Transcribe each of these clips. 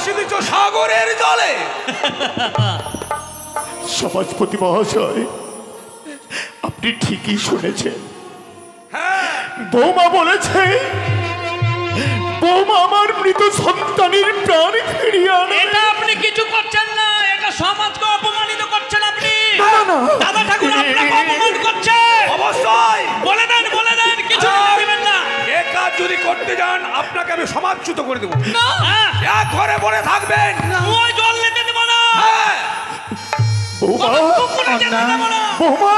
ভাসিয়ে দিচ্ছ সাগরের জলে। সমাজপতি মহাশয়, আপনি ঠিকই শুনেছেন। হ্যাঁ, বৌমা বলেছে বৌমা আমার মৃত সন্তানের প্রাণ ফিরিয়ে আনবে। এটা আপনি কিছু করছেন না, এটা সমাজকে অপমানিত করছেন আপনি। না, না। দাদা ঠাকুর আপনাকে অপমান করছে। অবশ্যই বলে দেন কিছু দিবেন না। এ কাজ যদি করতে যান আপনাকে আমি সমাজচ্যুত করে দেবো। হ্যাঁ, এক ঘরে বলে থাকবেন। ওই জল নিতে দেব না। হ্যাঁ, বৌমা, পুকুরে যেতে দেব না। বৌমা,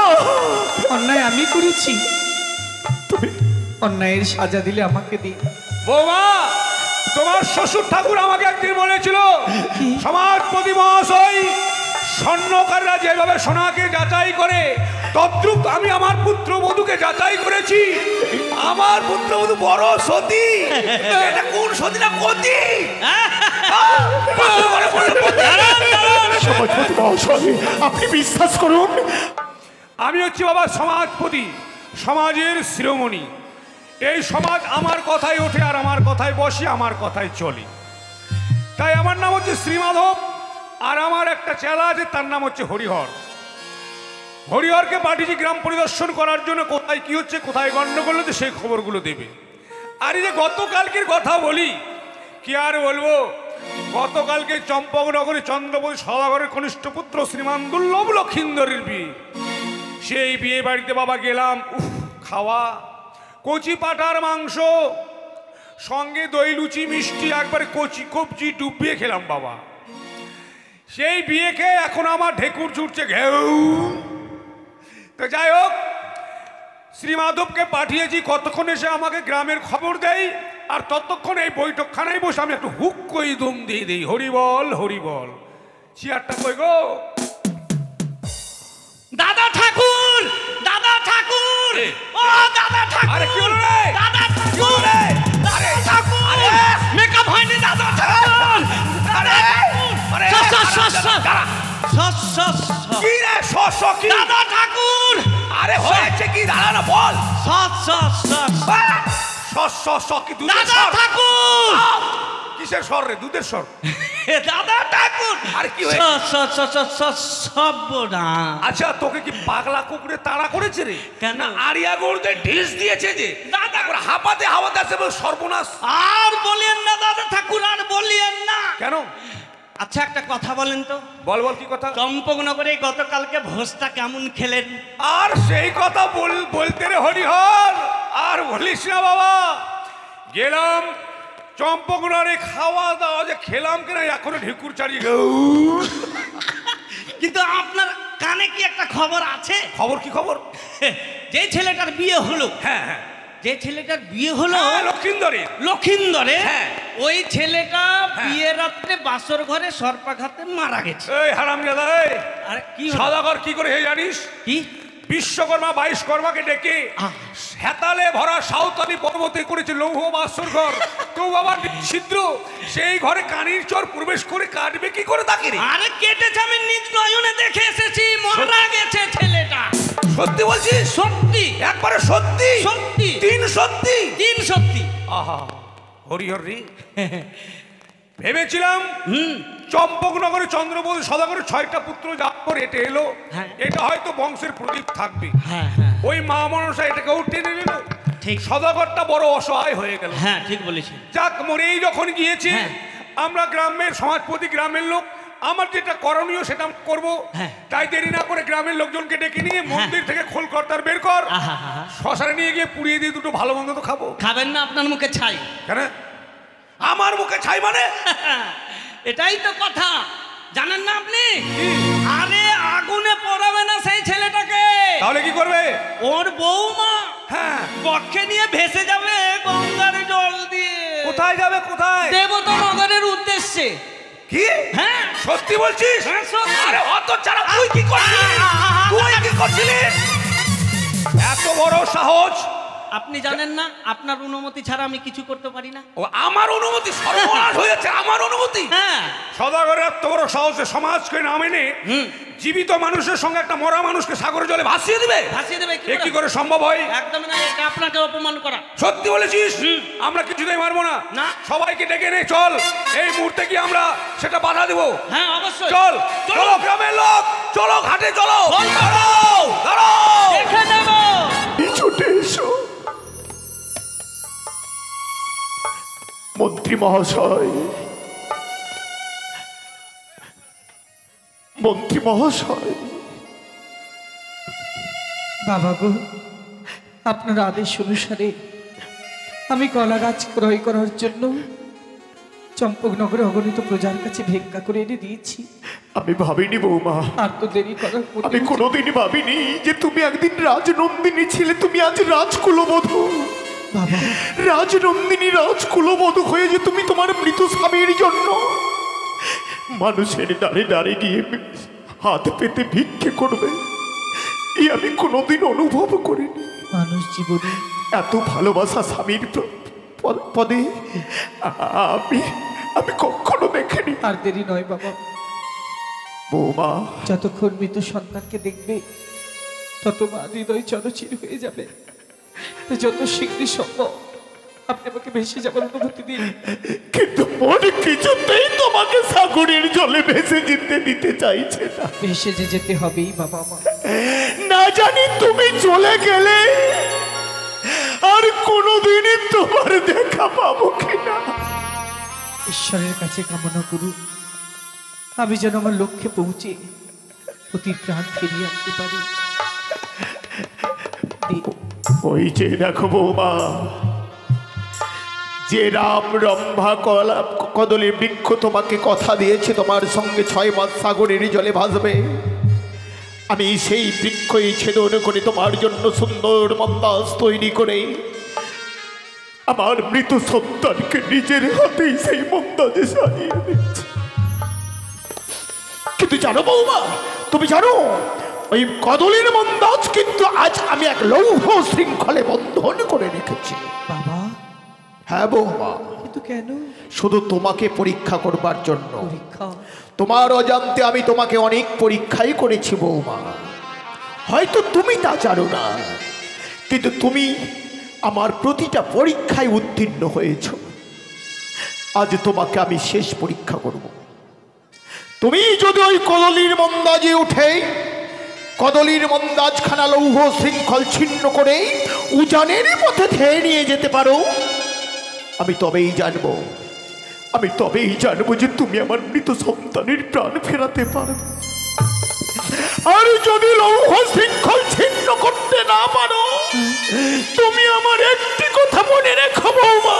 অন্যায় আমি করেছি, তুমি অন্যায়ের সাজা দিলে আমাকে দিন। বৌমা, তোমার শ্বশুর ঠাকুর আমাকে একদিন বলেছিল সমাজপতি মহাশয় স্বর্ণকাররা যেভাবে সোনাকে যাচাই করে তদ্রূপ আমি আমার পুত্রবধূকে যাচাই করেছি। আমার পুত্রবধূ বড় সতী। এটা কোন সতী না কতি? সমাজপতি মহাশয়, আপনি বিশ্বাস করুন, আমি হচ্ছি বাবা সমাজপতি, সমাজের শিরোমণি। এই সমাজ আমার কথায় ওঠে আর আমার কথায় বসে, আমার কথায় চলে। তাই আমার নাম হচ্ছে শ্রীমাধব, আর আমার একটা চেলা আছে, তার নাম হচ্ছে হরিহর। হরিহরকে পাঠিয়েছি গ্রাম পরিদর্শন করার জন্য, কোথায় কি হচ্ছে, কোথায় গণ্ডগোল হচ্ছে সেই খবরগুলো দেবে। আর এই যে গতকালকের কথা বলি, কি আর বলবো, গতকালকে চম্পকনগরে চন্দ্রপতি সদাগরের কনিষ্ঠ পুত্র শ্রীমান দুর্লভ লক্ষিন্দরের বিয়ে। সেই বিয়ে বাড়িতে বাবা গেলাম, উফ, খাওয়া কচি পাটার মাংস, সঙ্গে দই লুচি মিষ্টি, একবারে কচি কবজি ডুবিয়ে খেলাম বাবা। সেই বিয়ে খেয়ে এখন আমার ঢেকুর ছুটছে ঘেউ। তো যাই হোক, শ্রীমাধবকে পাঠিয়েছি কতক্ষণ এসে আমাকে গ্রামের খবর দেয়, আর ততক্ষণ এই বৈঠকখানায় বসে আমি একটু হুক কই দম দিয়ে দিই, হরিবল হরিবল। চেয়ারটা কই গো? দাদা ঠাকুর, দাদা ঠাকুর, ও দাদা ঠাকুর। আরে কি হলো রে? দাদা কি ঠাকুর, হলো রে? দাদা ঠাকুর, আরে! মেকআপ হয়নি দাদা ঠাকুর। আরে! আরে! কি রে শস কি? দাদা ঠাকুর, আরে হয়েছে কি? দাঁড়া না, বল। শস কি দুধের দাদা স্বর? ঠাকুর, কিসের স্বর রে? দুধের স্বর। দাদা ঠাকুর। আর কি হয়েছে? সর্বনা। আচ্ছা, তোকে কি পাগলা কুকুরে তাড়া করেছে রে? কেন? না আরিয়া গরুতে ঢিস দিয়েছে যে দাদা করে হাঁপাতে হাওয়াতে আসে সর্বনাশ। আর বলিয়েন না দাদা ঠাকুর, আর বলিয়েন না। কেন? আচ্ছা একটা কথা বলেন তো, বল বল, কি কথা? চম্পকনগরে গতকালকে ভোজটা কেমন খেলেন? আর সেই কথা বলতে রে হরিহর, আর বলিস না বাবা। গেলাম চম্পকনগরে, খাওয়া দাওয়া যে খেলাম কিনা এখনো ঢেকুর চালিয়ে গেউ। কিন্তু আপনার কানে কি একটা খবর আছে? খবর কি খবর? যে ছেলেটার বিয়ে হলো, হ্যাঁ হ্যাঁ, যে ছেলেটার বিয়ে হলো লক্ষিন্দরে। লক্ষিন্দরে, হ্যাঁ। ওই ছেলেটা হ্যাঁ। বিয়ে রাত্রে বাসর ঘরে সর্পাঘাতে মারা গেছে। এই হারামজাদা, এই আরে কি হলো? সদাগর কি করে হে জানিস? কি? বিশ্বকর্মা 22 কর্মাকে ডেকে হেতালে ভরা সাঁওতালি পর্বতে করেছে লৌহ বাসর ঘর। কেউ বাবা ছিদ্র, সেই ঘরে কানির চর প্রবেশ করে কাটবে কি করে তাকে রে? আরে কেটেছে, আমি নিজ নয়নে দেখে এসেছি, মারা গেছে ছেলেটা। সত্যি বলছিস? সত্যি, একবারে সত্যি? সত্যি, তিন সত্যি? দিন সত্যি। আহা, হরিহর রে। ভেবেছিলাম চম্পকনগরে চন্দ্রপতি সদাগরের 6টা পুত্র যাওয়ার পর এটা এলো, হ্যাঁ। এটা হয়তো বংশের প্রদীপ থাকবে। হ্যাঁ হ্যাঁ ওই মা মনসা এটাকেও টেনে নিল, ঠিক। সদাগরটা বড় অসহায় হয়ে গেল। হ্যাঁ ঠিক বলেছেন। যাক, মরেই যখন গিয়েছে, হ্যাঁ। আমরা গ্রামের সমাজপতি, গ্রামের লোক, আমার যেটা করণীয় সেটা করব। হ্যাঁ। তাই দেরি না করে গ্রামের লোকজনকে ডেকে নিয়ে মন্দির থেকে খোল কর্তার বের কর, আহা, শ্মশানে নিয়ে গিয়ে পুড়িয়ে দিয়ে দুটো ভালো মন্দ তো খাবো। খাবেন না? আপনার মুখে ছাই। কেন? আমার মুখে ছাই মানে? এটাই তো কথা, জানেন না আপনি? আরে আগুনে পোড়াবে না সেই ছেলেটাকে, তাহলে কি করবে? ওর বৌমা হ্যাঁ, বক্ষে নিয়ে ভেসে যাবে গঙ্গার জল দিয়ে। কোথায় যাবে? কোথায়? দেবতা নগরের উদ্দেশ্যে। কি? হ্যাঁ সত্যি বলছিস? হ্যাঁ, সত্যি। আরে অত চারা, তুই কি করছিস? তুই কি করছিস? এত বড় সাহস! আপনি জানেন না আপনার অনুমতি ছাড়া আমি কিছু করতে পারি না। ও আমার অনুমতি সর্বনাশ হয়েছে, আমার অনুমতি। হ্যাঁ, সদাগরের এত বড় সাহসে সমাজকে না মেনে জীবিত মানুষের সঙ্গে একটা মরা মানুষকে সাগরের জলে ভাসিয়ে দিবে? ভাসিয়ে দেবে এ কি করে সম্ভব হয়? একদমই না, এটা আপনাকে অপমান করা। সত্যি বলেছিস? আমরা কিছুতেই মারবো না। না। সবাইকে ডেকে নে, চল এই মুহূর্তে কি আমরা সেটা বাধা দেবো। হ্যাঁ অবশ্যই, চল চলো গ্রামের লোক, চলো ঘাটে চলো। চল, দাঁড়াও, দাঁড়াও। দেখে নেব। ছুটে এসো মন্ত্রী মহাশয়, মন্ত্রী মহাশয়। বাবা গো, আপনার আদেশ অনুসারে আমি কলা গাছ ক্রয় করার জন্য চম্পকনগরে অগণিত প্রজার কাছে ভিক্ষা করে এনে দিয়েছি। আমি ভাবিনি বৌমা, আর তো দেরি করার পূর্বে আমি কোনোদিনই ভাবিনি যে তুমি একদিন রাজনন্দিনী ছিলে, তুমি আজ রাজকুলবধূ। বাবা, রাজনন্দিনী রাজকুলবধূ হয়ে যে তুমি তোমার মৃত স্বামীর জন্য মানুষের দ্বারে দ্বারে গিয়ে হাত পেতে ভিক্ষে করবে, এই আমি কোনোদিন অনুভব করিনি। মানুষ জীবনে এত ভালোবাসা স্বামীর পদে আমি আমি কখনো দেখিনি। আর দেরি নয় বাবা, বৌমা, যতক্ষণ মৃত সন্তানকে দেখবে তত মা হৃদয় চলচির হয়ে যাবে। যত শীঘ্রই সম্ভব আপনি আমাকে ভেসে যাবার অনুমতি দিন। কিন্তু মনে কিছুতেই তোমাকে সাগরের জলে ভেসে যেতে দিতে চাইছে না। ভেসে যে যেতে হবেই বাবা আমার। না জানি তুমি চলে গেলে আর কোনোদিনই তোমার দেখা পাবো কিনা। ঈশ্বরের কাছে কামনা করুন আমি যেন আমার লক্ষ্যে পৌঁছে অতির প্রাণ ফিরিয়ে আনতে পারি। ওই যে দেখো বৌমা, যে রাম রম্ভা কদলী বৃক্ষ তোমাকে কথা দিয়েছে তোমার সঙ্গে 6 মাস সাগরের জলে ভাসবে, আমি সেই বৃক্ষই ছেদন করে তোমার জন্য সুন্দর মন্দাস তৈরি করে আমার মৃত সন্তানকে নিজের হাতেই সেই মন্দাজে সাজিয়ে দিচ্ছি। কিন্তু জানো বৌমা, তুমি জানো ওই কদলীর মন্দাজ কিন্তু আজ আমি এক লৌহ শৃঙ্খলে বন্ধন করে রেখেছি। বাবা, হ্যাঁ বৌমা, কিন্তু কেন? শুধু তোমাকে পরীক্ষা করবার জন্য। পরীক্ষা? তোমার অজান্তে আমি তোমাকে অনেক পরীক্ষাই করেছি বৌমা, হয়তো তুমি তা জানো না, কিন্তু তুমি আমার প্রতিটা পরীক্ষায় উত্তীর্ণ হয়েছ। আজ তোমাকে আমি শেষ পরীক্ষা করব। তুমি যদি ওই কদলীর মন্দাজে উঠে কদলীর মন্দাজখানা লৌহ শৃঙ্খল ছিন্ন করে উজানের পথে ধেয়ে নিয়ে যেতে পারো, আমি তবেই জানবো যে তুমি আমার মৃত সন্তানের প্রাণ ফেরাতে পারবে। আর যদি লৌহ শৃঙ্খল ছিন্ন করতে না পারো, তুমি আমার একটি কথা মনে রেখো বৌমা,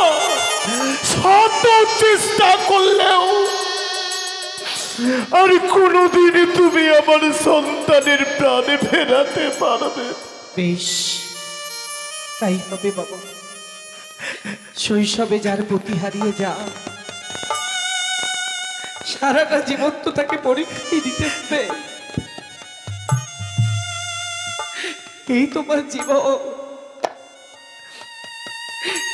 শত চেষ্টা করলেও আর কোনোদিন তুমি আমার সন্তানের প্রাণে ফেরাতে পারবে। বেশ, তাই হবে বাবা। শৈশবে যার প্রতি হারিয়ে যা, সারাটা জীবন তো তাকে পরীক্ষায় দিতে হবে। এই তোমার জীবন,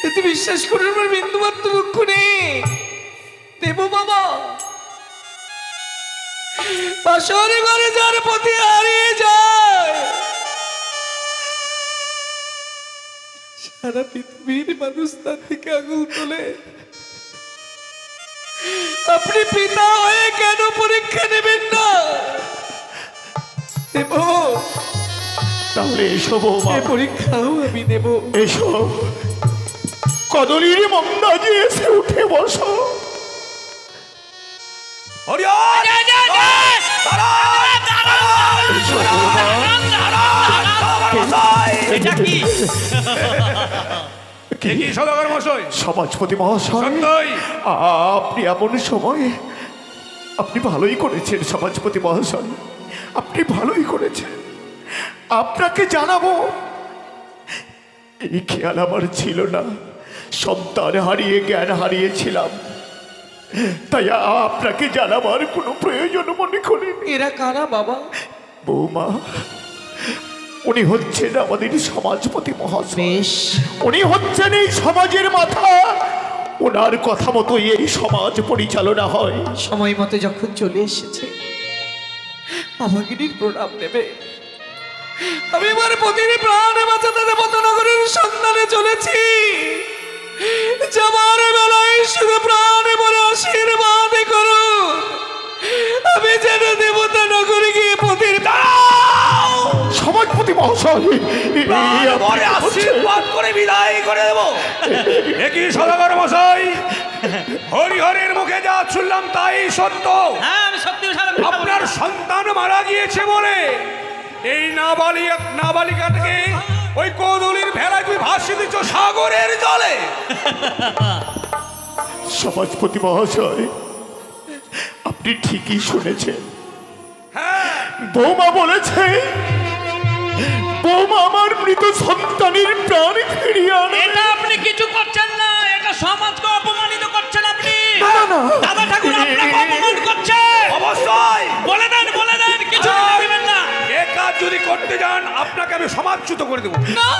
এতে বিশ্বাস করে আমার বিন্দুমাত্র দুঃখ নেই। দেব বাবা, পাশরে ঘরে যার প্রতি হারিয়ে যায়, সারা পৃথিবীর মানুষ তার থেকে আঙুল তোলে। আপনি পিতা হয়ে কেন পরীক্ষা নেবেন না? দেব, তাহলে এসো বৌমা, এই পরীক্ষাও আমি দেব। এসো, কদলীর মন্দাজে এসে উঠে বসো। হরিহর! এটা কি? কি সদাগর মশাই? সমাজপতি মহাশয়, সত্যই আপনি এমন সময়, আপনি ভালোই করেছেন সমাজপতি মহাশয়, আপনি ভালোই করেছেন। আপনাকে জানাবো, এই খেয়াল আমার ছিল না, সন্তান হারিয়ে জ্ঞান হারিয়েছিলাম, তাই আপনাকে জানাবার কোনো প্রয়োজন মনে করিনি। এরা কারা বাবা? বৌমা, উনি হচ্ছেন আমাদের সমাজপতি মহাশয়, বেশ, উনি হচ্ছেন এই সমাজের মাথা। ওনার কথা মতো এই সমাজ পরিচালনা হয়। সময় মতো যখন চলে এসেছে আমাগিনীর প্রণাম নেবে। আমি আমার পতির প্রাণে বাঁচাতে দেবতনগরের সন্ধানে চলেছি। যাবার বেলায় শুধু প্রাণে বলে আশীর্বাদ করুন, আমি যেন দেবতা নগরে গিয়ে পতির সমাজপতি মহাশয়, পরে আশীর্বাদ করে বিদায় করে দেব। একই সদাগর মশাই, হরিহরের মুখে যা শুনলাম তাই সত্য। হ্যাঁ আমি সত্যি আপনার সন্তান মারা গিয়েছে বলে এই নাবালিকাটাকে ওই কদলির ভেলায় তুই ভাসিয়ে দিচ্ছ সাগরের জলে। সমাজপতি মহাশয়, আপনি ঠিকই শুনেছেন। হ্যাঁ, বৌমা বলেছে, বৌমা আমার মৃত সন্তানের প্রাণ ফিরিয়ে আনে। এটা আপনি কিছু করছেন না, এটা সমাজকে অপমানিত করছেন আপনি। না, না। দাদা ঠাকুর আপনাকে অপমান করছে। অবশ্যই বলে দেন কিছু দিবেন না। এ কাজ যদি করতে যান আপনাকে আমি সমাজচ্যুত করে দেবো।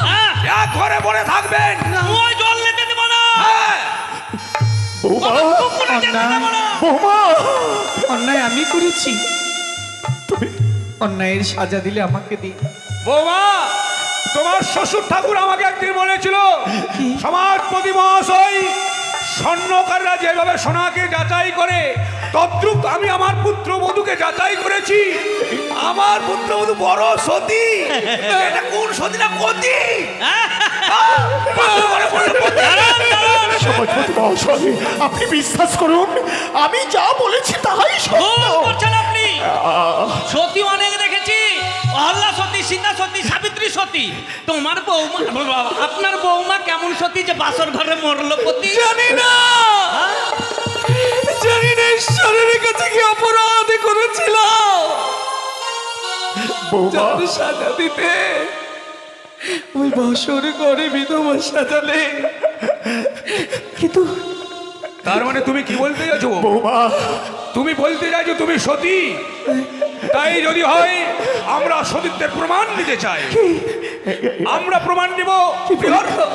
হ্যাঁ, এক ঘরে পড়ে থাকবেন। ওই জল নিতে দেব না। হ্যাঁ, বৌমা, পুকুরে যেতে দেব না। বৌমা, অন্যায় আমি করেছি, তুমি অন্যায়ের সাজা দিলে আমাকে দিন। বৌমা, তোমার শ্বশুর ঠাকুর আমাকে একদিন বলেছিল, সমাজপতি মহাশয়, স্বর্ণকাররা যেভাবে সোনাকে যাচাই করে তদ্রুপ আমি আমার পুত্রবধূকে যাচাই করেছি। আমার পুত্রবধূ বড় সতী। এটা কোন সতী না কতি? সমাজপতি মহাশয়, আপনি বিশ্বাস করুন, আমি যা বলেছি তাই সত্য। ভুল করছেন আপনি। সতী অনেক দেখেছি, অহল্যা সতী, সীতা সতী, সাবিত্রী সতী। তোমার বৌমা, আপনার বৌমা কেমন সতী যে বাসর ঘরে মরল পতি? জানি না, জানি না ঈশ্বরের কাছে কি অপরাধ করেছিল বৌমা, যার সাজা দিতে ওই বাসর ঘরে বিধবা সাজালে। কিন্তু তার মানে তুমি কি বলতে যাচ্ছো? বৌমা, তুমি বলতে চাইছো তুমি সতী? তাই যদি হয় আমরা সতীত্বের প্রমাণ নিতে চাই। আমরা প্রমাণ নিব।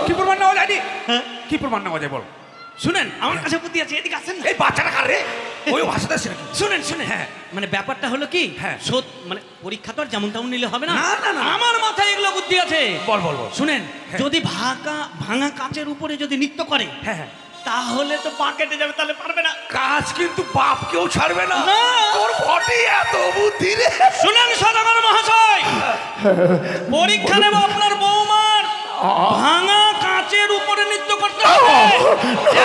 কি প্রমাণ নেওয়া যায়নি? কি প্রমাণ নেওয়া যায় বল? শুনেন, আমার কাছে বুদ্ধি আছে, এদিকে আসেন না। এই বাচ্চাটা কার রে? ওই ভাষাটা ছিল কি? শুনেন শুনেন, হ্যাঁ। মানে ব্যাপারটা হলো কি, হ্যাঁ। মানে পরীক্ষা তো আর যেমন তেমন নিলে হবে না। না, না, না। আমার মাথায় এগুলো বুদ্ধি আছে। বল বল বল। শুনেন, হ্যাঁ। যদি ভাঙা কাচের উপরে যদি নৃত্য করে, হ্যাঁ হ্যাঁ, তাহলে তো পা কেটে যাবে, তাহলে পারবে না। কাজ কিন্তু বাপকেও ছাড়বে না। না। তোর বটে এত বুদ্ধি রে। শুনেন সদাগর মহাশয়, পরীক্ষা নেব আপনার বৌমার ভাঙা কাচের উপরে নৃত্য করতে হবে।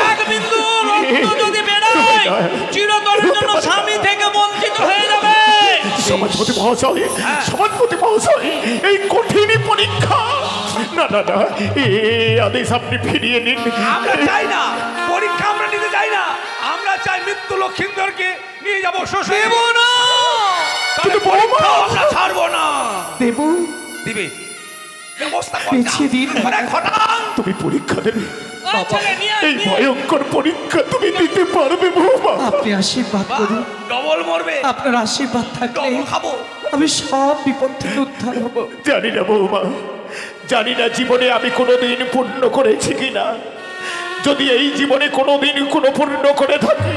এক বিন্দু রক্ত যদি বেরোয়, চিরতরের জন্য স্বামী থেকে বঞ্চিত হয়ে যাবে। সমাজপতি মহাশয়, সমাজপতি মহাশয়, এই কঠিন পরীক্ষা, না না না, এই আদেশ আপনি ফিরিয়ে নিন। আমরা চাই না পরীক্ষা, আমরা নিতে চাই না। আমরা চাই মৃত্যু লক্ষিন্দরকে নিয়ে যাবো শ্বশুর। দেব না, কিন্তু পরীক্ষা আমরা ছাড়বো না। দেব, দিবে ব্যবস্থা কর। পেছিয়ে দিন। ঘটান। তুমি পরীক্ষা দেবে, ওই ছেলে নিয়ে এই ভয়ঙ্কর পরীক্ষা তুমি দিতে পারবে বৌমা? আপনি আশীর্বাদ করুন, ডবল মরবে, আপনার আশীর্বাদ থাকলে ডবল খাবো। আমি সব বিপদ থেকে উদ্ধার হব। জানি না বৌমা, জানি না জীবনে আমি কোনোদিন পূর্ণ করেছি কিনা। যদি এই জীবনে কোনোদিন কোনো পূর্ণ করে থাকি,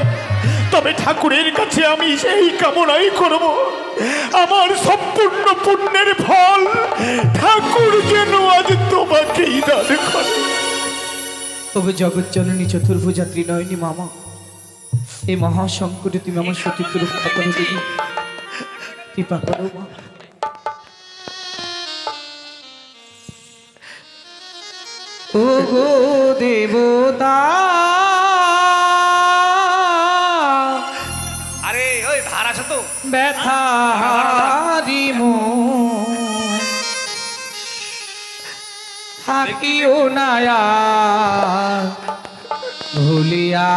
তবে ঠাকুরের কাছে আমি সেই কামনাই করব, আমার সম্পূর্ণ পুণ্যের ফল ঠাকুর যেন আজ তোমাকেই দান করে। তবে জগৎ জননী চতুর্ভুজাত্রী নয়নি মামা, এই মহাসংকটে তুমি আমার সতীত্ব রক্ষা করে দেবী, কৃপা করো মা। ও গো দেবতা, আরে ওই ধার আছে তো। ব্যথারি মন থাকিও নায়া ভুলিয়া,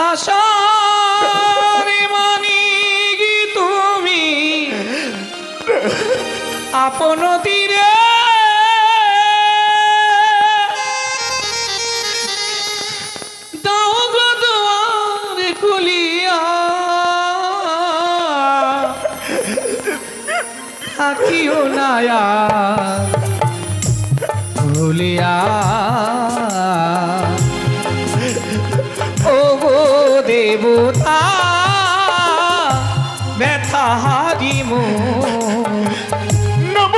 আশারি মানিগি তুমি আপন তীরে দাও গো দুয়ার খুলিয়া, থাকিও নায়া ভুলিয়া ও গো দেবতা ব্যথা হারিমো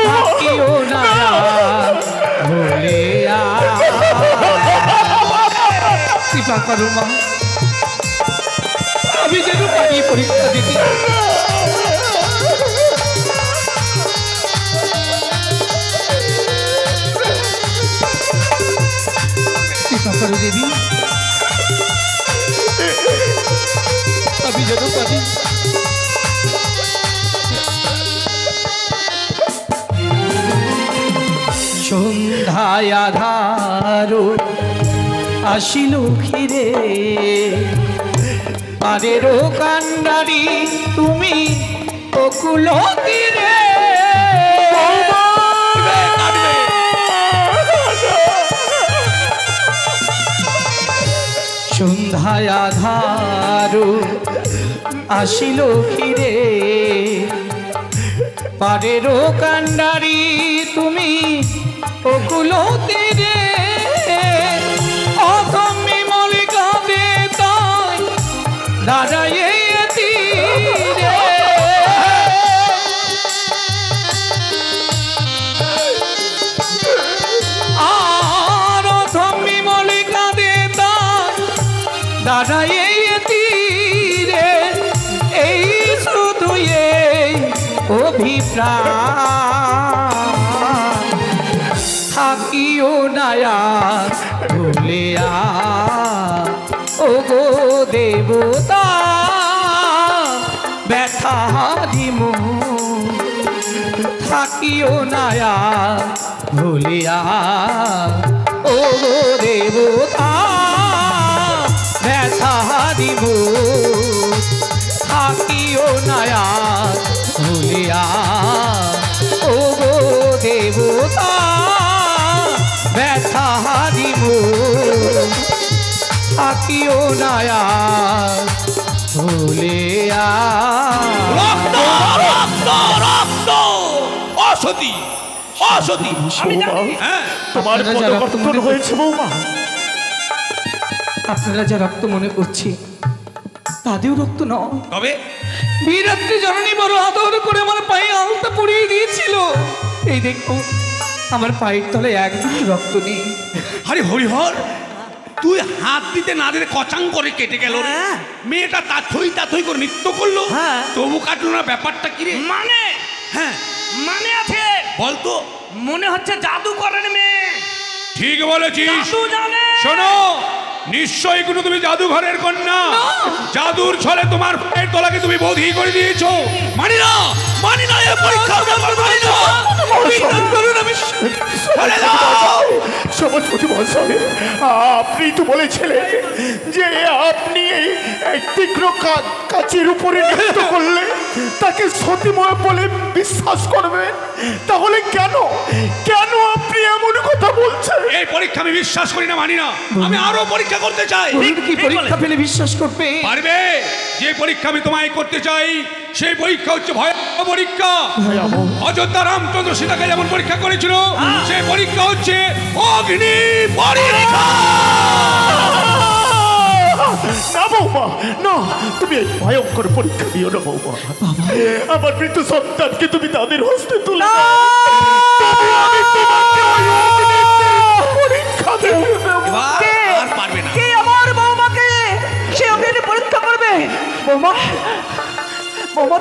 থাকিও নায়া ভুলিয়া কৃপা করো মা আমি যেন পারি পরীক্ষা দিতে কৃপা করো দেবী আমি যেন পারি সন্ধ্যায় আধারো আসিল ঘিরে পারেরও কান্ডারি তুমি অকুল তীরে সন্ধ্যায় আধারো আসিল ঘিরে পারেরও কান্ডারি তুমি অকুল তীরে অথমি মলিকা দে তাই দাঁড়াইয়ে তীরে আর অথমি মলিকা দে তাই দাঁড়াইয়ে তীরে এই শুধু এই অভিপ্রায় থাকিও নায়া ভুলিয়া ও গো দেবতা ব্যথা হারিমো থাকিও নায়া ভুলিয়া ও গো দেবতা ব্যথা হারিমো থাকিও নায়া ভুলিয়া ও গো দেবতা ব্যথা হারিমো থাকিও নায়া ভুলিয়া রক্ত রক্ত রক্ত অসতী অসতী আমি জানি হ্যাঁ তোমার আপনারা যা রক্ত পদকর্তন মনে হয়েছে বৌমা আপনারা যা রক্ত মনে করছি তাদেরও রক্ত নয় তবে বীরাত্রি জননী বড় আদর করে আমার পায়ে আলতা পরিয়ে দিয়েছিল এই দেখো আমার পায়ের তলে একদম রক্ত নেই আরে হরিহর তুই হাত দিতে না দিতে কচাং করে কেটে গেল রে মেয়েটা তাথই করে নৃত্য করলো তবু কাটলো না ব্যাপারটা কি রে মানে হ্যাঁ মানে আছে বলতো মনে হচ্ছে জাদু করেন মেয়ে ঠিক বলেছিস জাদু জানে শোনো নিশ্চয়ই কোনো তুমি জাদুঘরের কন্যা জাদুর ছলে তোমার পায়ের তলাকে তুমি বোধই করে দিয়েছো মানি না এ পরীক্ষা মানি না সমাজপতি মহাশয় আপনি তো বলেছিলেন যে আপনি এই তীক্ষ্ণ কাচের উপরে নৃত্য করলে তাকে সতীময় বলে বিশ্বাস করবেন তাহলে কেন কেন আপনি এমন কথা বলছেন এই পরীক্ষা আমি বিশ্বাস করি না মানি না আমি আরো পরীক্ষা করতে চাই বলুন কি পরীক্ষা পেলে বিশ্বাস করবে পারবে যে পরীক্ষা আমি তোমায় করতে চাই সেই পরীক্ষা হচ্ছে ভয়াবহ পরীক্ষা অযোধ্যা রামচন্দ্র সীতাকে যেমন পরীক্ষা করেছিল সেই পরীক্ষা হচ্ছে অগ্নি পরীক্ষা না বৌমা না তুমি এই ভয়ঙ্কর পরীক্ষা দিও না বৌমা আমার মৃত সন্তানকে তুমি তাদের হস্তে তুলে দাও। তবে আমি তোমাকে ওই অগ্নিতে পরীক্ষা দেব আর পারবে না কে আমার বৌমাকে সে অগ্নি পরীক্ষা করবে বৌমা বৌমা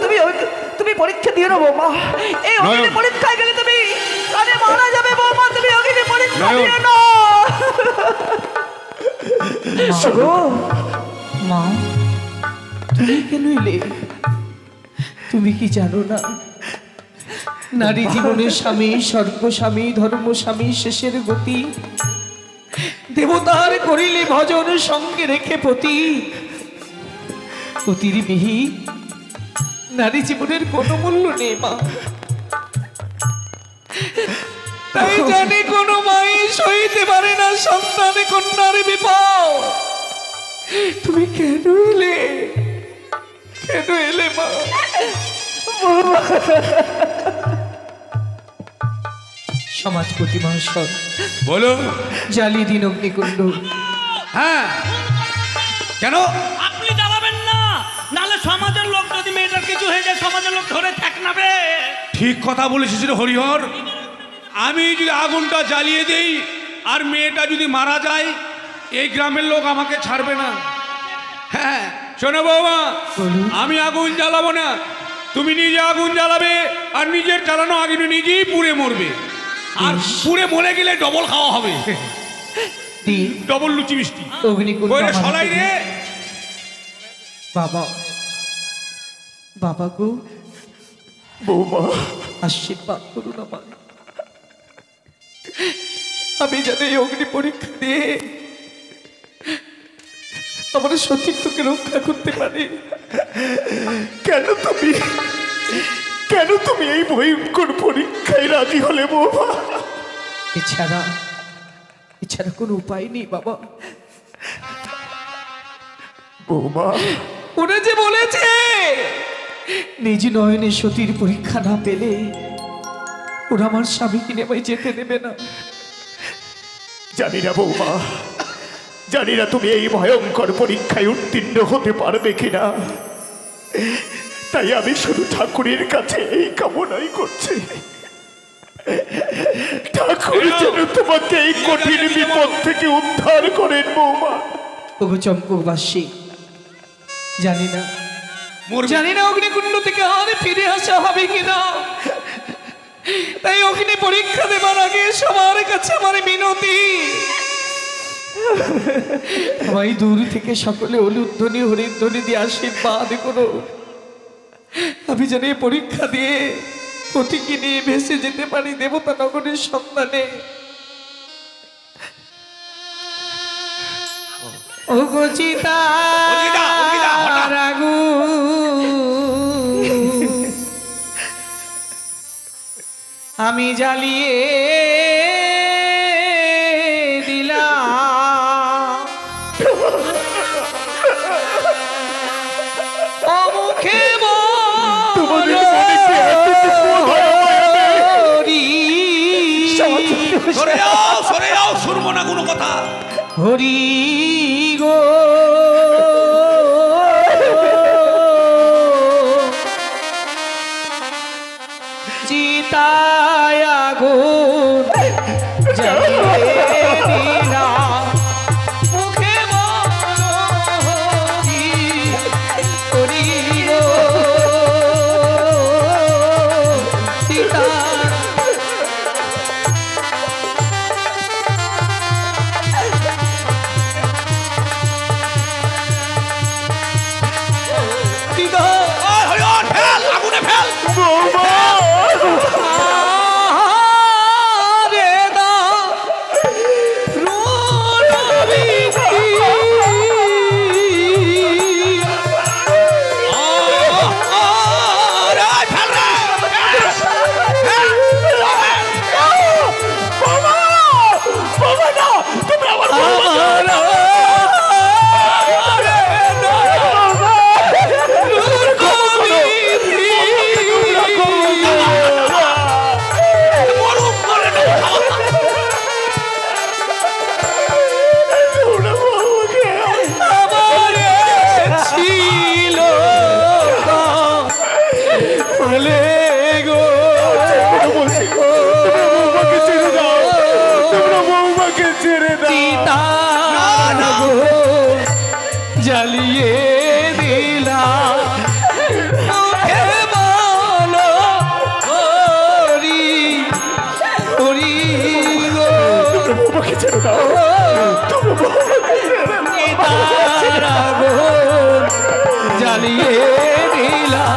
তুমি পরীক্ষা দিও না বৌমা এই অগ্নি নয়ন। পরীক্ষায় গেলে তুমি আরে মারা যাবে বৌমা তুমি অগ্নি পরীক্ষা নয়ন। দিও না গো মা তুমি কেন এলে তুমি কি জানো না নারী জীবনের স্বামী স্বর্গস্বামী ধর্মস্বামী শেষের গতি দেবতার করিলে ভজন সঙ্গে রেখে পতির বিহি নারী জীবনের কোনো মূল্য নেই মা তাই জানি কোনো মাই সইতে পারে না সন্তান কন্যার বিপদ তুমি কেন এলে মা সমাজপতি মহাশয়, বলো। জ্বালিয়ে দিন অগ্নিকুণ্ড। হ্যাঁ, কেন? আপনি জ্বালাবেন না, নালে সমাজের লোক যদি মেয়েটার কিছু হয়ে যায় সমাজের লোক ধরে থাকনাবে। ঠিক কথা বলেছিস রে হরিহর। আমি যদি আগুনটা জ্বালিয়ে দেই আর মেয়েটা যদি মারা যায়, এই গ্রামের লোক আমাকে ছাড়বে না। হ্যাঁ শোনো বৌমা, বলুন। আমি আগুন জ্বালাবো না, তুমি নিজে আগুন জ্বালাবে আর নিজের জ্বালানো আগুন নিজেই পুড়ে মরবে। আর পুড়ে মরে গেলে ডবল খাওয়া হবে, দিন ডবল লুচি মিষ্টি। অগ্নিকুণ্ড বইলে আমার সলাই হাতে রে। দিন। বাবা, বাবা গো, বৌমা, আশীর্বাদ করুন আমার। আমি যেন এই অগ্নি পরীক্ষা দিয়ে আমার সতীত্বকে রক্ষা করতে পারি। কেন তুমি এই ভয়ঙ্কর পরীক্ষায় রাজি হলে বৌমা? এছাড়া কোনো উপায় নেই বাবা। বৌমা, ওরা যে বলেছে নিজ নয়নে সতীর পরীক্ষা না পেলে ওরা আমার স্বামীকে নেমে যেতে দেবে না। জানি না বৌমা, জানি না তুমি এই ভয়ঙ্কর পরীক্ষায় উত্তীর্ণ হতে পারবে কিনা, তাই আমি শুধু ঠাকুরের কাছে এই কামনাই করছি, ঠাকুর যেন তোমাকে এই কঠিন বিপদ থেকে উদ্ধার করেন বৌমা। ওগো চম্পকবাসী, জানি না অগ্নিকুণ্ড থেকে আর ফিরে আসা হবে কিনা, তাই অগ্নি পরীক্ষা দেবার আগে সবার কাছে আমার মিনতি, আমায় দূর থেকে সকলে হলুধ্বনি হরিধ্বনি দিয়ে আশীর্বাদ করো। আমি যেন এই পরীক্ষা দিয়ে পতিকে নিয়ে ভেসে যেতে পারি দেবতা নগরের সন্ধানে। ও গো চিতা রাগু, আমি জ্বালিয়ে দিলাম ও মুখে সরে যাও, শুনবো না কোনো কথা। হরি গো চিতায় আগুন জ্বালিয়ে দিলাম, মুখে বলো হরি, হরি গো চিতা। আগুনে ফেল। জ্বালিয়ে দিলাম, মুখে বলো হরি, হরি গো চিতার আগুন জ্বালিয়ে দিলাম।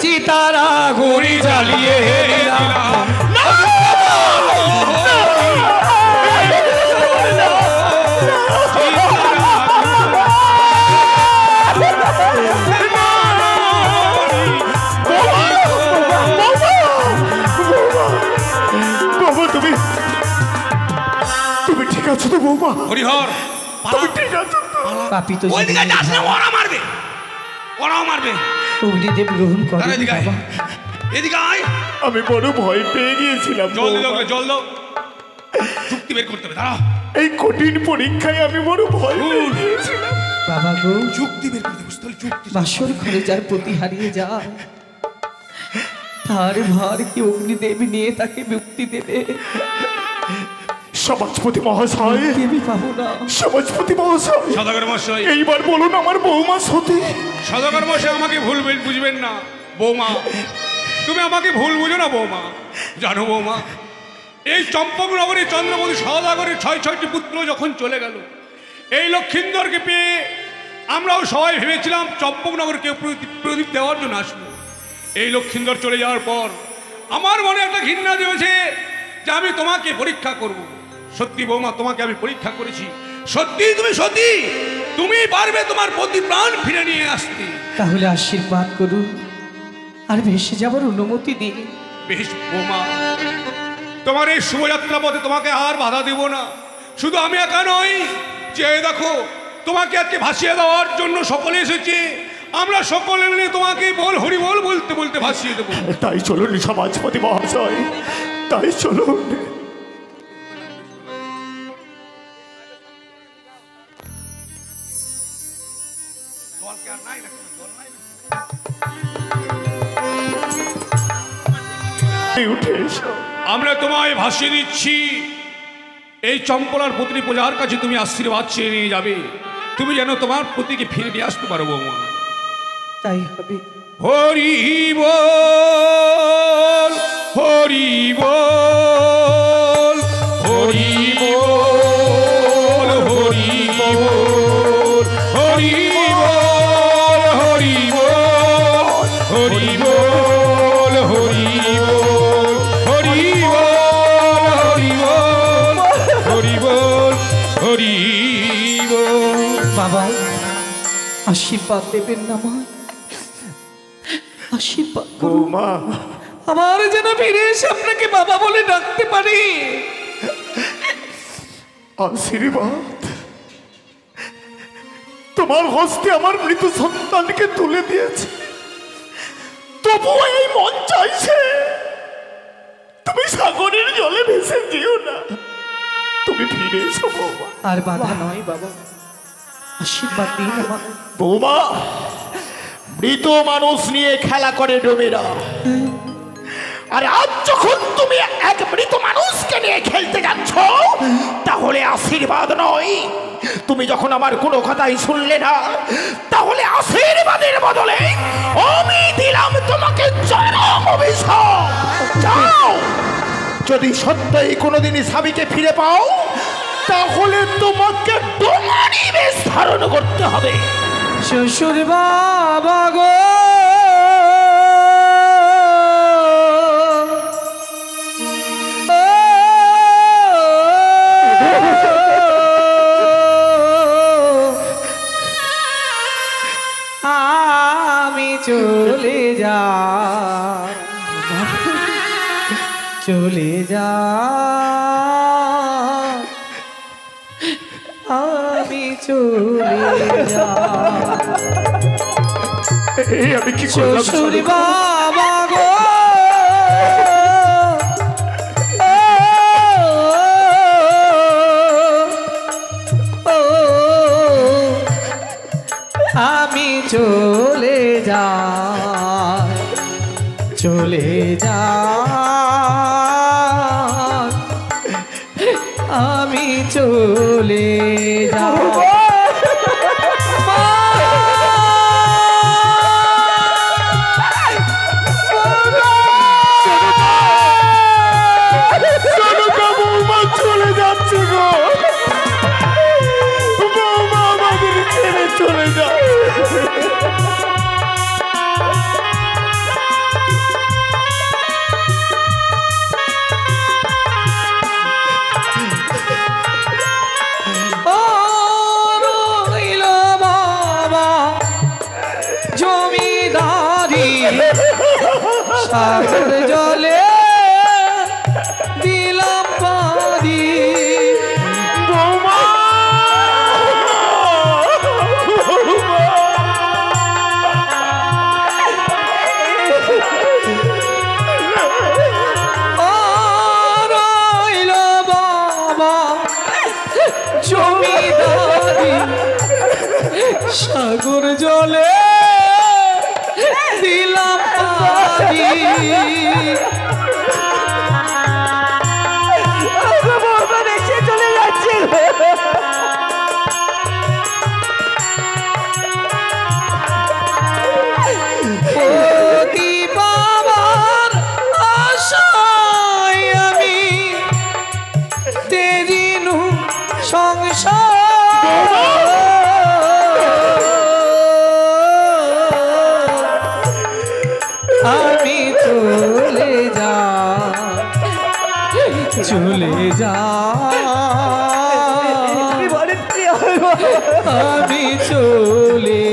চিতারা গুড়ি জ্বালিয়ে দিলাম, আছো তো বৌমা? হরিহর তুমি ঠিক আছো তো? পাপি তো ওইদিকে যাস না, ওরা মারবে, ওরাও মারবে। অগ্নিদেব গ্রহণ করে আরে এদিকে আয়, বাবা। এদিকে আয়। আমি বড় ভয় পেয়ে গিয়েছিলাম জল দিল বৌমা। জল দাও। চুক্তি বের করতে হবে, দাঁড়াও। এই কঠিন পরীক্ষায় আমি বড় ভয় পেয়ে গিয়েছিলাম। বাবা গো, চুক্তি বের করতে হবে, তাহলে চুক্তি। বাসর ঘরে যার প্রতি হারিয়ে যায় তার ভার কি অগ্নিদেব নিয়ে তাকে মুক্তি দেবে? সমাজপতি মহাশয়, দেবী পাবো না। সমাজপতি মহাশয়, সদাগর মশাই, এইবার বলুন আমার বৌমা সতী। সদাগর মশাই আমাকে ভুল বুঝবেন না বৌমা, তুমি আমাকে ভুল বুঝো না বৌমা। জানো বৌমা, এই চম্পকনগরে চন্দ্রপতি সদাগরের 6টি পুত্র যখন চলে গেল, এই লক্ষিন্দরকে পেয়ে আমরাও সবাই ভেবেছিলাম চম্পকনগরকে প্রদীপ দেওয়ার জন্য আসবো। এই লক্ষিন্দর চলে যাওয়ার পর আমার মনে একটা ঘৃণা জমেছে যে আমি তোমাকে পরীক্ষা করব। সত্যি বৌমা, তোমাকে আমি পরীক্ষা করেছি। সত্যি তুমি সত্যি তুমি পারবে তোমার প্রতি প্রাণ ফিরে নিয়ে আসতে। তাহলে আশীর্বাদ করুন আর ভেসে যাবার অনুমতি দিন। বেশ বৌমা, তোমার এই শুভযাত্রা পথে তোমাকে আর বাধা দেব না। শুধু আমি একা নই, যে দেখো তোমাকে আজকে ভাসিয়ে দেওয়ার জন্য সকলে এসেছে। আমরা সকলে মিলে তোমাকে বল হরি বল বলতে বলতে ভাসিয়ে দেবো। তাই চলুন সমাজপতি মহাশয়, তাই চলুন। উঠে এসো। আমরা তোমায় ভাসিয়ে দিচ্ছি। এই চম্পলার পত্নী পূজার কাছে তুমি আশীর্বাদ চেয়ে নিয়ে যাবে। তুমি যেন তোমার পতিকে ফিরে নিয়ে আসতে পারো বৌমা। তাই হবে। হরি বল হরি বল হরি বল হরি বল হরি বল হরি বল হরি বল হরি বল হরি বল হরি বল হরি বল। বাবা আশীর্বাদ দেবেন না মা, আশীর্বাদ করুন। বৌমা, আমার যেন ফিরে এসে আপনাকে বাবা বলে ডাকতে পারি। আশীর্বাদ তোমার হস্তে আমার মৃত সন্তানকে তুলে দিয়েছে, তবুও এই মন চাইছে তুমি সাগরের জলে ভেসে যেও না, তুমি ফিরে এসো বৌমা। আর বাধা নয় বাবা, আশীর্বাদ দিন আমার। বৌমা, মৃত মানুষ নিয়ে খেলা করে ডোমেরা, আর আজ যখন তুমি এক মৃত মানুষকে নিয়ে খেলতে যাচ্ছ, তাহলে আশীর্বাদ নয়। তুমি যখন আমার কোনো কথাই শুনলে না, তাহলে আশীর্বাদের বদলে আমি দিলাম তোমাকে চরম অভিশাপ। যাও, যদি সত্যই কোনোদিনই স্বামীকে ফিরে পাও, তাহলে তোমাকে ডোমারি বেশ ধারণ করতে হবে। শ্বশুর বাবা গো, আমি চলে যা, চলে যা, আমি চলে যা। এই আমি কি করলাম? শ্বশুর বাবা গো, আমি চলে যা, চলে যা, আমি চলে যা। বৌমা চলে যাচ্ছে গো, বৌমা আমাদের ছেড়ে চলে যায়। ও রইল বাবা জমিদারি, সাগর জলে দিলাম পারি। বৌমা জমিদারি সাগর জলে দিলাম পারি। বৌমা বেশি চলে যাচ্ছে গো। পতি বাবার আশায় আমি তেরিনু সংসার আমি চলে যা তুমি বলেন কি হবে গো? আমি চলে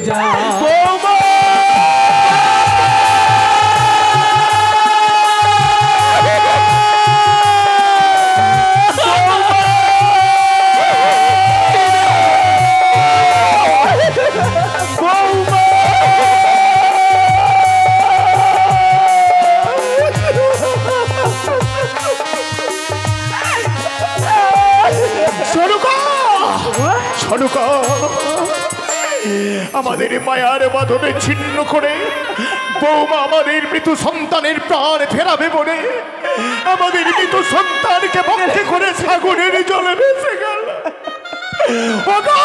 যা। সনুকা, আমাদের মায়ার বাঁধনে ছিন্ন করে বৌমা আমাদের মৃত সন্তানের প্রাণ ফেরাবে বলে আমাদের মৃত সন্তানকে বক্ষে করে সাগরের জলে ভেসে গেল। ওগো,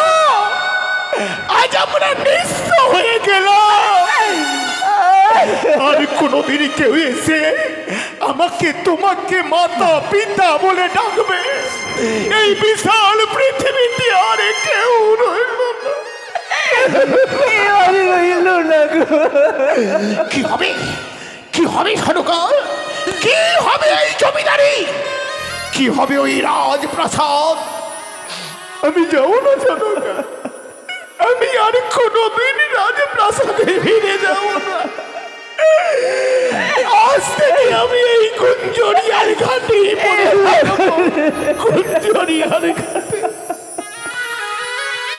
আজ আমরা নিঃস্ব হয়ে গেলাম। আর কোনোদিন কেউ এসে আমাকে তোমাকে মাতা পিতা বলে ডাকবে এই বিশাল পৃথিবীতে আর কেউ রইল না। রইল না গো। কি হবে, কি হবে সনুকা? কি হবে এই জমিদারি? কি হবে ওই রাজপ্রাসাদ? আমি যাবো না সনুকা, আমি আর কোনোদিন রাজপ্রাসাদে ফিরে যাব না। আজ থেকে আমি এই কুঞ্জরিয়ার ঘাটে পড়ে থাকবো, কুঞ্জরিয়ার ঘাটে।